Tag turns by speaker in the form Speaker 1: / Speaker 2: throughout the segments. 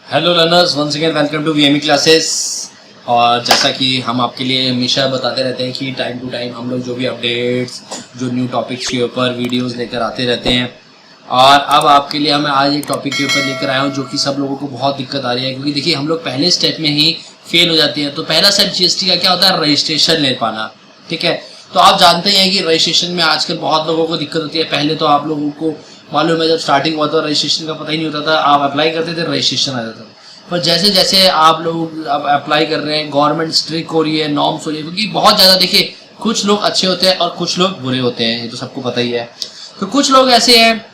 Speaker 1: Hello learners, once again welcome to VME classes. और जैसा कि हम आपके लिए हमेशा बताते रहते हैं कि टाइम टू टाइम हम लोग जो भी अपडेट्स, जो न्यू टॉपिक्स के ऊपर वीडियोस लेकर आते रहते हैं। और अब आपके लिए मैं आज एक टॉपिक के ऊपर लेकर आया हूँ जो कि सब लोगों को बहुत दिक्कत आ रही है, क्योंकि देखिए हम लोग पहले स्टेप में ही फेल हो जाते हैं। तो पहला स्टेप जीएसटी का क्या होता है? रजिस्ट्रेशन ले पाना। ठीक है, तो आप जानते हैं कि रजिस्ट्रेशन में आजकल बहुत लोगों को दिक्कत होती है। पहले तो आप लोगों को मालूम है, जब स्टार्टिंग हुआ था रजिस्ट्रेशन का पता ही नहीं होता था। आप अप्लाई करते थे, रजिस्ट्रेशन आ जाता था। पर जैसे जैसे आप लोग अब अप्लाई कर रहे हैं, गवर्नमेंट स्ट्रिक्ट हो रही है, नॉर्म्स हो रही है, क्योंकि बहुत ज़्यादा देखिए कुछ लोग अच्छे होते हैं और कुछ लोग बुरे होते हैं, ये तो सबको पता ही है। तो कुछ लोग ऐसे हैं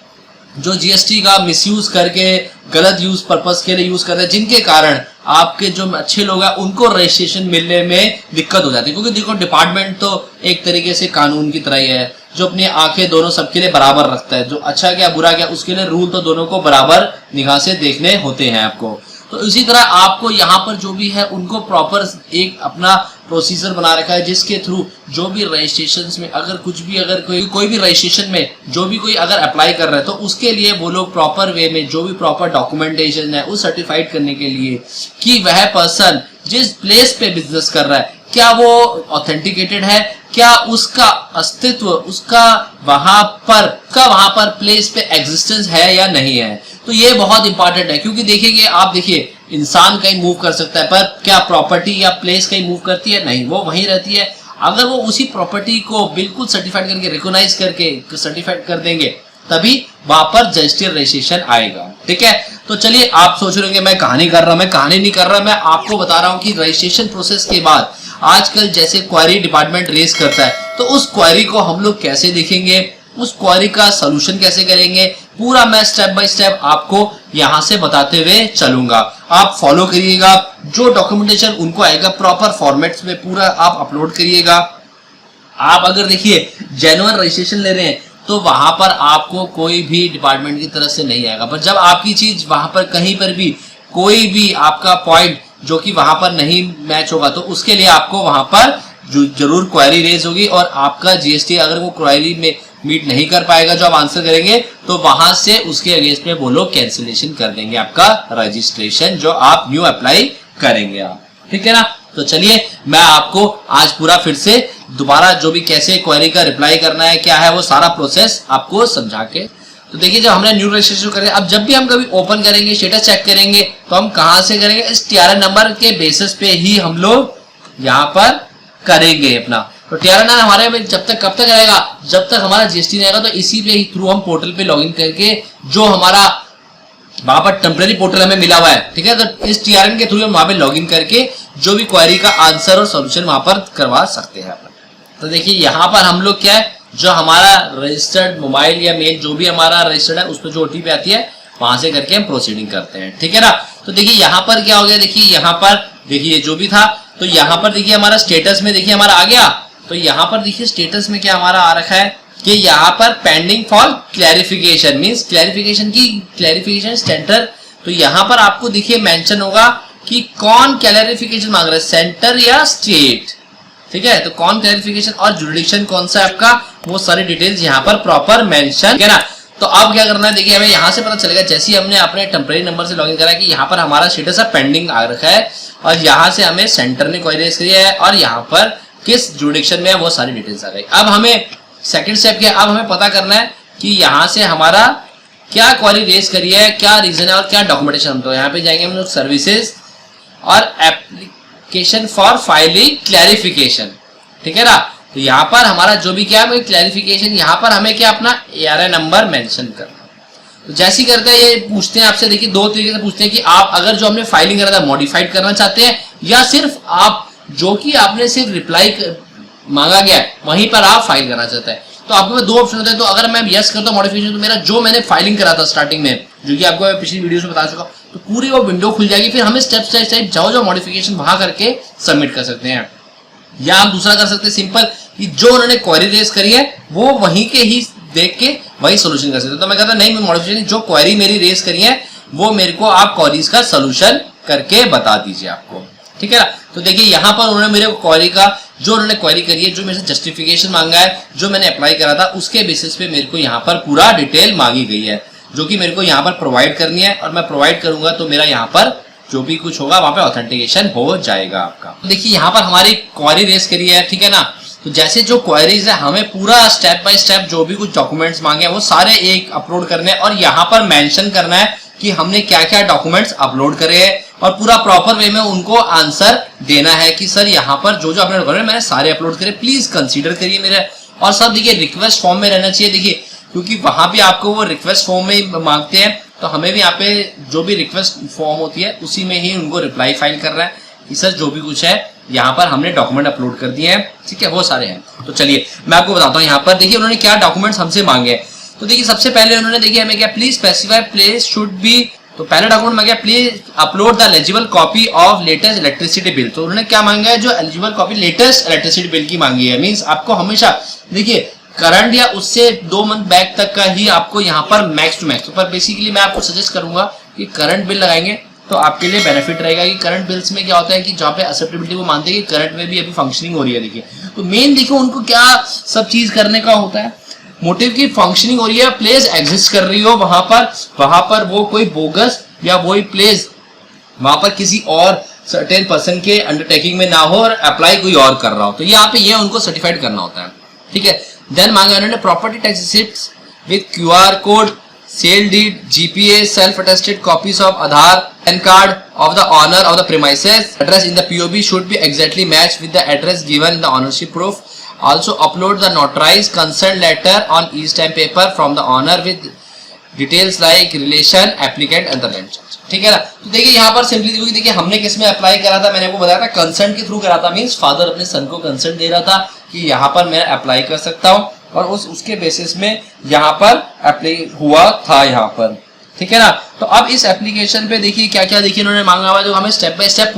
Speaker 1: जो जीएसटी का मिसयूज करके गलत यूज पर्पस के लिए यूज करते हैं, जिनके कारण आपके जो अच्छे लोग हैं उनको रजिस्ट्रेशन मिलने में दिक्कत हो जाती है। क्योंकि देखो डिपार्टमेंट तो एक तरीके से कानून की तरह ही है, जो अपनी आंखें दोनों सबके लिए बराबर रखता है। जो अच्छा क्या बुरा क्या उसके लिए रूल तो दोनों को बराबर निगाह से देखने होते हैं आपको। तो इसी तरह आपको यहाँ पर जो भी है उनको प्रॉपर एक अपना प्रोसीजर बना रखा है, जिसके थ्रू जो भी रजिस्ट्रेशन में अगर कुछ भी अगर कोई भी रजिस्ट्रेशन में जो भी कोई अगर अप्लाई कर रहा है तो उसके लिए वो लोग प्रॉपर वे में जो भी प्रॉपर डॉक्यूमेंटेशन है उस सर्टिफाइड करने के लिए कि वह पर्सन जिस प्लेस पे बिजनेस कर रहा है क्या वो ऑथेंटिकेटेड है, क्या उसका अस्तित्व उसका वहां पर प्लेस पे एग्जिस्टेंस है या नहीं है। तो ये बहुत इंपॉर्टेंट है, क्योंकि देखिए आप देखिए इंसान कहीं मूव कर सकता है, पर क्या प्रॉपर्टी या प्लेस कहीं मूव करती है? नहीं, वो वहीं रहती है। अगर वो उसी प्रॉपर्टी को बिल्कुल सर्टिफाइड करके रिकॉग्नाइज करके सर्टिफाइड कर देंगे तभी वहां पर रजिस्ट्री रजिस्ट्रेशन आएगा। ठीक है, तो चलिए आप सोच रहे होंगे मैं कहानी कर रहा हूं, मैं कहानी नहीं कर रहा, मैं आपको बता रहा हूं कि रजिस्ट्रेशन प्रोसेस के बाद आजकल जैसे क्वेरी डिपार्टमेंट रेज करता है तो उस क्वेरी को हम लोग कैसे देखेंगे, उस क्वेरी का सॉल्यूशन कैसे करेंगे, पूरा मैं स्टेप बाय स्टेप आपको यहां से बताते हुए चलूंगा। आप फॉलो करिएगा, जो डॉक्यूमेंटेशन उनको आएगा प्रॉपर फॉर्मेट्स में पूरा आप अपलोड करिएगा। आप अगर देखिए जेन्युइन रजिस्ट्रेशन ले रहे हैं तो वहां पर आपको कोई भी डिपार्टमेंट की तरफ से नहीं आएगा। पर जब आपकी चीज वहां पर कहीं पर भी कोई भी आपका पॉइंट जो कि वहां पर नहीं मैच होगा तो उसके लिए आपको वहां पर जरूर क्वेरी रेज होगी, और आपका जीएसटी अगर वो क्वेरी में मीट नहीं कर पाएगा जो आप आंसर करेंगे तो वहां से उसके अगेंस्ट में वो लोग कैंसिलेशन कर देंगे आपका रजिस्ट्रेशन जो आप न्यू अप्लाई करेंगे आप। ठीक है ना, तो चलिए मैं आपको आज पूरा फिर से दोबारा जो भी कैसे क्वेरी का रिप्लाई करना है क्या है वो सारा प्रोसेस आपको समझा के। तो देखिए जब हमने न्यू रजिस्ट्रेशन करें, अब जब भी हम कभी ओपन करेंगे स्टेटस चेक करेंगे तो हम कहां से करेंगे? इस टीआरएन नंबर के बेसिस पे ही हम लोग यहाँ पर करेंगे अपना। तो टीआरएन हमारे में जब तक कब तक रहेगा? जब तक हमारा जीएसटी नहीं आएगा। तो इसी पे ही थ्रू हम पोर्टल पे लॉगिन करके जो हमारा वहां पर टेम्पररी पोर्टल हमें मिला हुआ है, ठीक है, तो इस टीआरएन के थ्रू हम वहां पे लॉगिन करके जो भी क्वेरी का आंसर और सोल्यूशन वहां पर करवा सकते हैं। तो देखिए यहाँ पर हम लोग क्या है, जो हमारा रजिस्टर्ड मोबाइल या मेल जो भी हमारा रजिस्टर्ड है उस पर जो ओटीपी आती है वहां से करके हम प्रोसीडिंग करते हैं। ठीक है ना, तो देखिए यहाँ पर क्या हो गया, देखिए यहाँ पर देखिए जो भी था तो यहाँ पर देखिए हमारा स्टेटस में देखिए हमारा आ गया। तो यहाँ पर देखिए स्टेटस में क्या हमारा आ रखा है कि यहाँ पर pending for clarification, means clarification centre. तो यहाँ पर आपको देखिए मेंशन होगा कि कौन क्लैरिफिकेशन मांग रहा है, सेंटर या स्टेट। ठीक है, तो कौन क्लैरिफिकेशन और जुरिडिक्शन कौन सा है आपका, वो सारी डिटेल्स यहाँ पर प्रॉपर मेंशन है ना। तो अब क्या करना है, देखिए हमें यहाँ से पता चलेगा जैसे ही हमने अपने टेम्पररी नंबर से लॉगिन करा कि यहाँ पर हमारा स्टेटस है पेंडिंग आ रखा है, और यहाँ से हमें सेंटर ने क्वेरी रेज करी है और यहाँ पर किस जुरिडिक्शन में है वो सारी डिटेल्स आ गई। अब हमें सेकंड स्टेप क्या, अब हमें पता करना है कि यहाँ से हमारा क्या क्वेरी रेज करी है, क्या रीजन है और क्या डॉक्यूमेंटेशन। तो यहाँ पे जाएंगे हम लोग सर्विसेज और एप्लीकेशन फॉर फाइलिंग क्लैरिफिकेशन। ठीक है ना, तो यहाँ पर हमारा जो भी क्या है क्लैरिफिकेशन, यहाँ पर हमें क्या अपना एआरआई नंबर मेंशन करना। तो जैसे ही करते हैं ये पूछते हैं आपसे, देखिए दो तरीके से पूछते हैं कि आप अगर जो हमने फाइलिंग करा था मॉडिफाइड करना चाहते हैं या सिर्फ आप जो कि आपने सिर्फ रिप्लाई मांगा गया वहीं पर आप फाइल करना चाहते हैं। तो आपके पास दो ऑप्शन होते हैं। तो अगर मैं यस करता हूँ मॉडिफिकेशन तो मेरा जो मैंने फाइलिंग करा था स्टार्टिंग में, जो कि आपको पिछली वीडियो में बता चुका हूँ, तो पूरी वो विंडो खुल जाएगी। फिर हमें स्टेप बाय स्टेप जाओ मॉडिफिकेशन वहां करके सबमिट कर सकते हैं। या आप दूसरा कर सकते हैं सिंपल कि जो उन्होंने क्वेरी रेज करी है वो वहीं के ही देख के वही सोल्यूशन कर सकते हैं। तो मैं कहता नहीं, मैं मॉडिफिकेशन जो क्वेरी मेरी रेज करी है वो मेरे को आप क्वेरीज का सोल्यूशन करके बता दीजिए आपको। ठीक है ना, तो देखिए यहाँ पर उन्होंने मेरे क्वेरी का जो उन्होंने क्वेरी करी है, जो मेरे से जस्टिफिकेशन मांगा है, जो मैंने अप्लाई करा था, उसके बेसिस पे मेरे को यहाँ पर पूरा डिटेल मांगी गई है, जो कि मेरे को यहाँ पर प्रोवाइड करनी है। और मैं प्रोवाइड करूंगा तो मेरा यहाँ पर जो भी कुछ होगा वहां पे ऑथेंटिकेशन हो जाएगा आपका। देखिए यहाँ पर हमारी क्वेरी रेस करी है, ठीक है ना। तो जैसे जो क्वेरीज है, हमें पूरा स्टेप बाय स्टेप जो भी कुछ डॉक्यूमेंट्स मांगे हैं वो सारे एक अपलोड करने हैं, और यहाँ पर मेंशन करना है कि हमने क्या क्या डॉक्यूमेंट्स अपलोड करे हैं, और पूरा प्रॉपर वे में उनको आंसर देना है कि सर यहाँ पर जो जो आपने डॉक्यूमेंट मैंने सारे अपलोड करे, प्लीज कंसीडर करिए मेरे। और सब देखिए रिक्वेस्ट फॉर्म में रहना चाहिए, देखिए क्योंकि वहां भी आपको वो रिक्वेस्ट फॉर्म में ही मांगते हैं, तो हमें भी यहाँ पे जो भी रिक्वेस्ट फॉर्म होती है उसी में ही उनको रिप्लाई फाइल करना है कि सर जो भी कुछ है यहाँ पर हमने डॉक्यूमेंट अपलोड कर दिए हैं, ठीक है, वो सारे हैं। तो चलिए मैं आपको बताता हूँ यहाँ पर देखिए उन्होंने क्या डॉक्यूमेंट्स हमसे मांगे। तो देखिए सबसे पहले उन्होंने देखिए हमें क्या, please specify place should be, तो पहला डॉक्यूमेंट मांगा please upload the eligible copy of latest electricity bill. तो उन्होंने क्या मांगा है, जो eligible copy latest electricity bill की मांगी है। मींस आपको हमेशा देखिए करंट या उससे 2 मंथ बैक तक का ही आपको यहाँ पर मैक्स टू मैक्स, तो पर बेसिकली मैं आपको सजेस्ट करूंगा कि करंट बिल लगाएंगे तो आपके लिए बेनिफिट रहेगा। कि करंट बिल्स में क्या होता है कि जहाँ पे एक्सेप्टेबिलिटी वो मानते हैं कि करंट में भी अभी फंक्शनिंग हो रही है। देखिए तो मेन देखिए उनको क्या सब चीज करने का होता है, मोटिव की फंक्शनिंग हो रही है, प्लेस एग्जिस्ट कर रही हो वहां पर वो कोई बोगस या वही प्लेस वहां पर किसी और सर्टेन पर्सन के अंडरटेकिंग में ना हो और अप्लाई कोई और कर रहा हो, तो यहाँ पे ये उनको सर्टिफाइड करना होता है, ठीक है। देन मांगा उन्होंने property tax receipts with QR code, sale deed, GPA, self attested copies of Aadhaar, PAN card of the owner of the premises, address in the POB should be exactly match with the address given in the ownership proof. Also upload the notarized consent letter on e-stamp paper from the owner with details like relation, applicant and the land charge, ठीक है ना। तो देखिए यहाँ पर simply देखिए हमने किस में अप्लाई करा था, मैंने आपको बताया था कंसेंट के थ्रू करा था। मींस फादर अपने सन को कंसेंट दे रहा था कि यहाँ पर मैं अप्लाई कर सकता हूँ, और उसके बेसिस में यहाँ पर अप्लाई हुआ था यहाँ पर, ठीक है ना। तो अब इस एप्लीकेशन पे देखिए क्या क्या देखिए उन्होंने मांगा हुआ, जो हमें स्टेप बाय स्टेप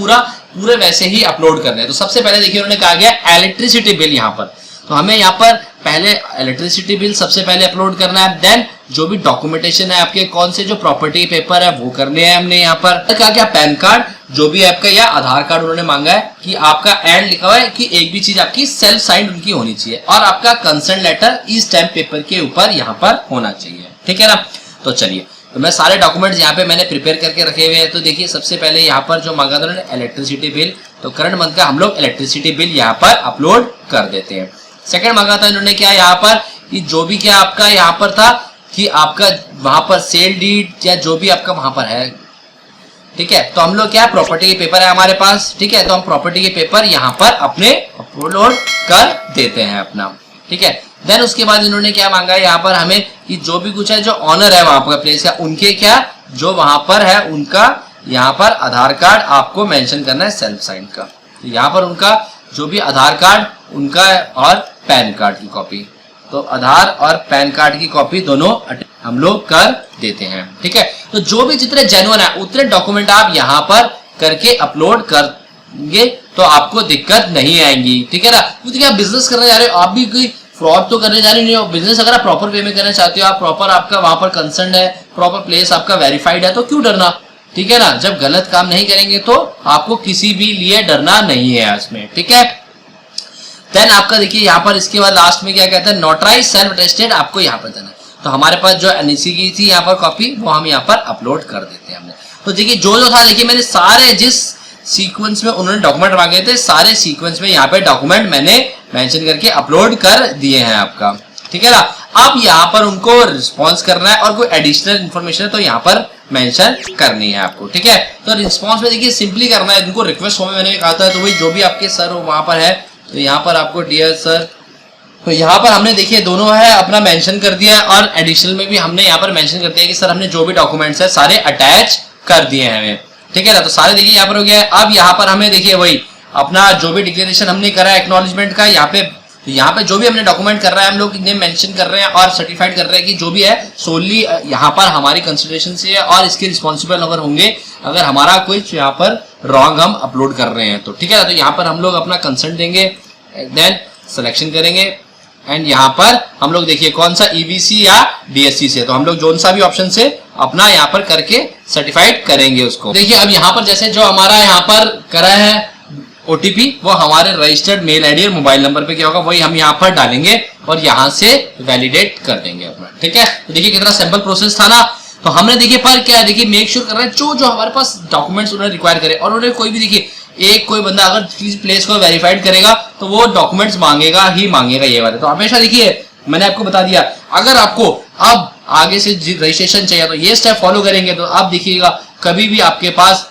Speaker 1: पूरे वैसे ही अपलोड करने हैं। तो सबसे पहले देखिए उन्होंने कहा गया इलेक्ट्रिसिटी बिल यहाँ पर, तो हमें यहाँ पर पहले इलेक्ट्रिसिटी बिल सबसे पहले अपलोड करना है। देन जो भी डॉक्यूमेंटेशन है आपके कौन से जो प्रॉपर्टी पेपर है वो करने हैं हमने यहाँ पर। कहा क्या पैन कार्ड जो भी आपका या आधार कार्ड उन्होंने मांगा है कि आपका एंड लिखा हुआ है कि एक भी चीज आपकी सेल्फ साइंड उनकी होनी चाहिए, और आपका कंसेंट लेटर ई स्टैम्प पेपर के ऊपर यहाँ पर होना चाहिए, ठीक है ना। तो चलिए तो मैं सारे डॉक्यूमेंट्स यहाँ पे मैंने प्रिपेयर करके रखे हुए हैं। तो देखिए सबसे पहले यहाँ पर जो मांगा था उन्होंने इलेक्ट्रिसिटी बिल, तो करंट मंथ का हम लोग इलेक्ट्रिसिटी बिल यहाँ पर अपलोड कर देते हैं। सेकंड मांगा था इन्होंने क्या यहाँ पर कि जो भी क्या आपका यहाँ पर था कि आपका वहां पर सेल डीड या जो भी आपका वहां पर है, ठीक है। तो हम लोग क्या प्रॉपर्टी के पेपर है हमारे पास, ठीक है, तो हम प्रॉपर्टी के पेपर यहाँ पर अपने अपलोड कर देते हैं अपना, ठीक है। देन उसके बाद इन्होंने क्या मांगा है यहाँ पर हमें कि जो भी कुछ है जो ऑनर है वहां पर प्लेस का, उनके क्या जो वहां पर है उनका यहाँ पर आधार कार्ड आपको मेंशन करना है सेल्फ साइन का। तो यहाँ पर उनका जो भी आधार कार्ड उनका और पैन कार्ड की कॉपी, तो आधार और पैन कार्ड की कॉपी दोनों हम लोग कर देते हैं, ठीक है। तो जो भी जितने जेन्युइन है उतने डॉक्यूमेंट आप यहाँ पर करके अपलोड करेंगे तो आपको दिक्कत नहीं आएंगी, ठीक है ना। क्योंकि आप बिजनेस करने जा रहे हो, आप भी कोई फ्रॉड तो करने जा रहे नहीं हो। बिजनेस अगर आप प्रॉपर वे में करना चाहते हो, आप प्रॉपर आपका वहां पर कंसर्न है, प्रॉपर प्लेस आपका वेरीफाइड है, तो क्यों डरना, ठीक है ना। जब गलत काम नहीं करेंगे तो आपको किसी भी लिए डरना नहीं है इसमें, ठीक है। देन आपका देखिए यहाँ पर इसके बाद लास्ट में क्या कहता है, नोटराइज सेल्फ अटेस्टेड आपको यहाँ पर देना है। तो हमारे पास जो एनईसी की थी यहाँ पर कॉपी वो हम यहाँ पर अपलोड कर देते हैं हमने। तो देखिए जो था देखिए मैंने सारे जिस सीक्वेंस में उन्होंने डॉक्यूमेंट मांगे थे सारे सीक्वेंस में यहाँ पे डॉक्यूमेंट मैंने मेंशन करके अपलोड कर दिए हैं आपका, ठीक है ना। अब यहाँ पर उनको रिस्पॉन्स करना है और कोई एडिशनल इन्फॉर्मेशन है तो यहाँ पर मेंशन करनी है आपको, ठीक है। तो रिस्पॉन्स में देखिए सिंपली करना है, उनको रिक्वेस्ट फॉर्म में मैंने कहा था, तो वही जो भी आपके सर वहां पर है तो यहाँ पर आपको डियर सर, तो यहाँ पर हमने देखिए दोनों है अपना मेंशन कर दिया है, और एडिशनल में भी हमने यहाँ पर मेंशन कर दिया कि सर हमने जो भी डॉक्यूमेंट्स है सारे अटैच कर दिए हैं हमें, ठीक है ना। तो सारे देखिए यहाँ पर हो गया है। अब यहाँ पर हमें देखिए वही अपना जो भी डिक्लेरेशन हमने करा है एक्नॉलेजमेंट का, यहाँ पे तो यहाँ पे जो भी हमने डॉक्यूमेंट कर रहा है हम लोग नेम मेंशन कर रहे हैं और सर्टिफाइड कर रहे हैं कि जो भी है सोनली यहाँ पर हमारी कंसिडरेशन से है, और इसके रिस्पॉन्सिबल अगर होंगे अगर हमारा कुछ यहाँ पर रॉन्ग हम अपलोड कर रहे हैं तो, ठीक है। तो यहाँ पर हम लोग अपना कंसेंट देंगे, देन सिलेक्शन करेंगे, एंड यहाँ पर हम लोग देखिए कौन सा EVC या DSC से, तो हम लोग जोन सा भी ऑप्शन से अपना यहाँ पर करके सर्टिफाइड करेंगे उसको। देखिए अब यहाँ पर जैसे जो हमारा यहाँ पर करा है OTP वो हमारे रजिस्टर्ड मेल आईडी और मोबाइल नंबर पे क्या होगा वही हम यहाँ पर डालेंगे और यहाँ से वैलिडेट कर देंगे अपना। ठीक है, तो देखिए कितना सिंपल प्रोसेस था ना। तो हमने देखिए पर क्या है, देखिए मेक श्योर कर रहे हैं जो हमारे पास डॉक्यूमेंट्स उन्होंने रिक्वायर करे, और उन्होंने कोई भी देखिए एक कोई बंदा अगर किसी प्लेस को वेरीफाइड करेगा तो वो डॉक्यूमेंट्स मांगेगा ही मांगेगा ये वाले। तो हमेशा देखिए मैंने आपको बता दिया, अगर आपको अब आगे से रजिस्ट्रेशन चाहिए तो ये स्टेप फॉलो करेंगे तो आप देखिएगा कभी भी आपके पास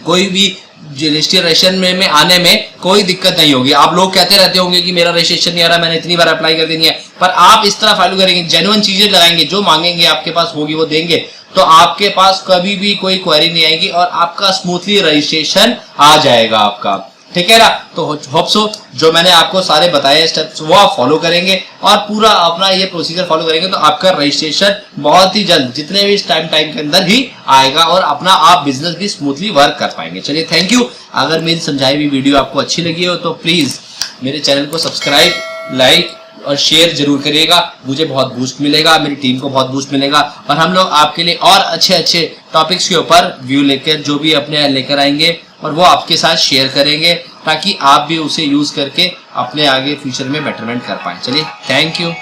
Speaker 1: कोई भी रजिस्ट्रेशन में आने में कोई दिक्कत नहीं होगी। आप लोग कहते रहते होंगे कि मेरा रजिस्ट्रेशन नहीं आ रहा, मैंने इतनी बार अप्लाई कर देनी है, पर आप इस तरह फॉलो करेंगे, जेन्युइन चीजें लगाएंगे, जो मांगेंगे आपके पास होगी वो देंगे, तो आपके पास कभी भी कोई क्वेरी नहीं आएगी और आपका स्मूथली रजिस्ट्रेशन आ जाएगा आपका। ठीक है ना। तो होप सो जो मैंने आपको सारे बताए स्टेप्स वो आप फॉलो करेंगे और पूरा अपना ये प्रोसीजर फॉलो करेंगे तो आपका रजिस्ट्रेशन बहुत ही जल्द जितने भी टाइम के अंदर ही आएगा और अपना आप बिजनेस भी स्मूथली वर्क कर पाएंगे। चलिए थैंक यू। अगर मेरी समझाई हुई वीडियो आपको अच्छी लगी हो तो प्लीज मेरे चैनल को सब्सक्राइब, लाइक और शेयर जरूर करिएगा। मुझे बहुत बूस्ट मिलेगा, मेरी टीम को बहुत बूस्ट मिलेगा और हम लोग आपके लिए और अच्छे टॉपिक्स के ऊपर व्यू लेकर जो भी अपने लेकर आएंगे और वो आपके साथ शेयर करेंगे ताकि आप भी उसे यूज करके अपने आगे फ्यूचर में बेटरमेंट कर पाए। चलिए थैंक यू।